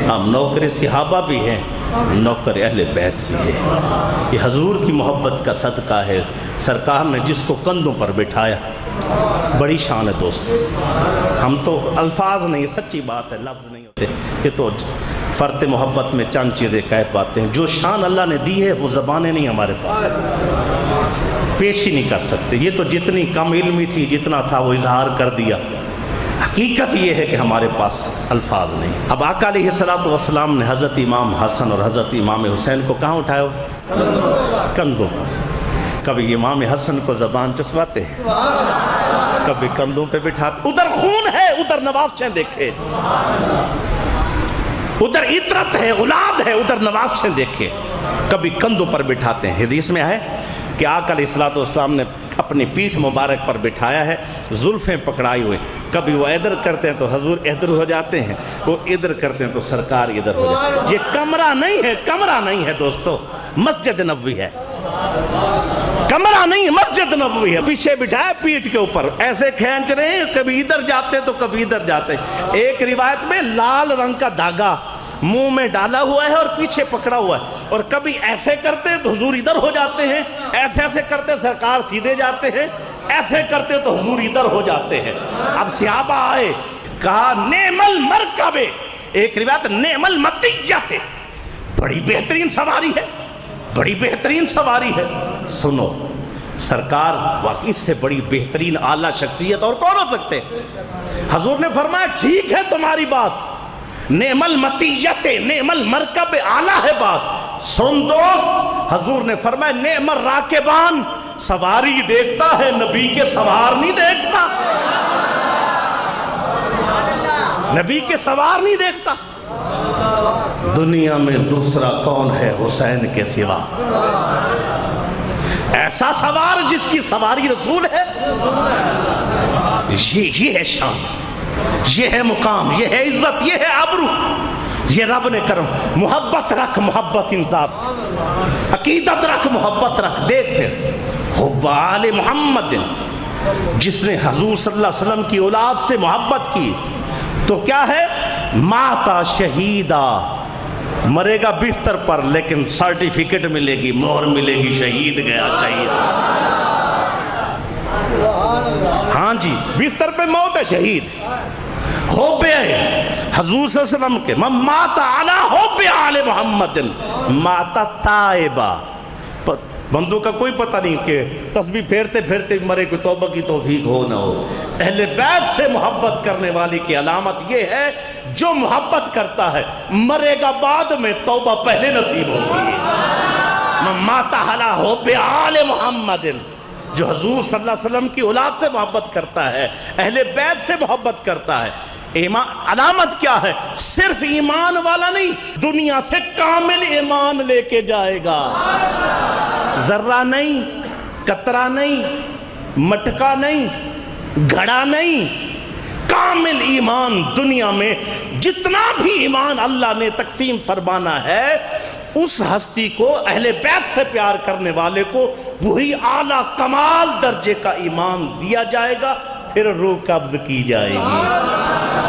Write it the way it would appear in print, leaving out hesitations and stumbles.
ہم نوکر صحابہ بھی ہیں، نوکر اہل بیت بھی ہیں۔ یہ حضور کی محبت کا صدقہ ہے، سرکار نے جس کو کندھوں پر بٹھایا، بڑی شان ہے دوست۔ ہم تو الفاظ نہیں، سچی بات ہے، لفظ نہیں ہوتے، یہ تو فرط محبت میں چند چیزیں کہہ پاتے ہیں۔ جو شان اللہ نے دی ہے وہ زبانیں نہیں ہمارے پاس پیش ہی نہیں کر سکتے۔ یہ تو جتنی کم علمی تھی، جتنا تھا وہ اظہار کر دیا۔ حقیقت یہ ہے کہ ہمارے پاس الفاظ نہیں۔ اب آقا علیہ الصلوۃ والسلام نے حضرت امام حسن اور حضرت امام حسین کو کہاں اٹھایا؟ کندھوں۔ کبھی امام حسن کو زبان چسواتے ہیں، کبھی کندھوں پہ بٹھاتے۔ ادھر خون ہے، ادھر نوازشیں دیکھے، ادھر عطرت ہے، اولاد ہے، ادھر نوازشیں دیکھے، کبھی کندھوں پر بٹھاتے ہیں۔ حدیث میں ہے کہ آقا علیہ الصلوۃ والسلام نے اپنی پیٹھ مبارک پر بٹھایا ہے، زلفیں پکڑائی ہوئے، کبھی وہ ادھر کرتے ہیں تو حضور ادھر ہو جاتے ہیں، وہ ادھر کرتے ہیں تو سرکار ادھر ہو جاتے ہیں۔ یہ کمرہ نہیں ہے، کمرہ نہیں ہے دوستو، مسجد نبوی ہے، کمرہ نہیں ہے، مسجد نبوی ہے۔ پیچھے بٹھایا پیٹھ کے اوپر، ایسے کھینچ رہے ہیں، کبھی ادھر جاتے تو کبھی ادھر جاتے۔ ایک روایت میں لال رنگ کا دھاگا منہ میں ڈالا ہوا ہے اور پیچھے پکڑا ہوا ہے، اور کبھی ایسے کرتے تو حضور ادھر ہو جاتے ہیں، ایسے ایسے کرتے سرکار سیدھے جاتے ہیں، ایسے کرتے تو حضور ادھر ہو جاتے ہیں۔ اب صحابہ آئے، کہا نعم المرکب، ایک روایت نعم المطیۃ، بڑی بہترین سواری ہے، بڑی بہترین سواری ہے۔ سنو، سرکار واقعی سے بڑی بہترین اعلیٰ شخصیت اور کون ہو سکتے؟ حضور نے فرمایا ٹھیک ہے تمہاری بات، نعم المطیۃ، نعم المرکب، اعلیٰ ہے بات۔ سن دوست، حضور نے فرمایا نعم الراکبان، سواری دیکھتا ہے، نبی کے سوار نہیں دیکھتا، نبی کے سوار نہیں دیکھتا۔ دنیا میں دوسرا کون ہے حسین کے سوا؟ ایسا سوار جس کی سواری رسول ہے، یہ ہے شان، یہ ہے مقام، یہ ہے عزت، یہ ہے عبرو، یہ رب نے کرم۔ محبت رکھ، محبت ان ذات سے، عقیدت رکھ، محبت رکھ۔ دیکھ پھر حب آل محمد، جس نے حضور صلی اللہ علیہ وسلم کی اولاد سے محبت کی تو کیا ہے؟ ماتا شہیدہ، مرے گا بستر پر لیکن سرٹیفکیٹ ملے گی، مہر ملے گی، شہید گیا شہید۔ ہاں جی، بستر پہ موت ہے، شہید۔ حب حضور صلی اللہ علیہ وسلم کے، من مات علی حب آل محمد مات تائبہ۔ بندوں کا کوئی پتہ نہیں کہ تسبیح پھیرتے پھیرتے مرے، کوئی توبہ کی توفیق ہو نہ ہو۔ اہل بیت سے محبت کرنے والی کی علامت یہ ہے، جو محبت کرتا ہے مرے گا بعد میں، توبہ پہلے نصیب ہوگی۔ من مات علی حب آل محمد، جو حضور صلی اللہ علیہ وسلم کی اولاد سے محبت کرتا ہے، اہل بیت سے محبت کرتا ہے۔ علامت کیا ہے؟ صرف ایمان والا نہیں، دنیا سے کامل ایمان لے کے جائے گا، ذرہ نہیں، قطرہ نہیں، مٹکا نہیں، گھڑا نہیں، کامل ایمان۔ دنیا میں جتنا بھی ایمان اللہ نے تقسیم فرمانا ہے، اس ہستی کو، اہل بیت سے پیار کرنے والے کو، وہی اعلیٰ کمال درجے کا ایمان دیا جائے گا، پھر روح قبض کی جائے گی۔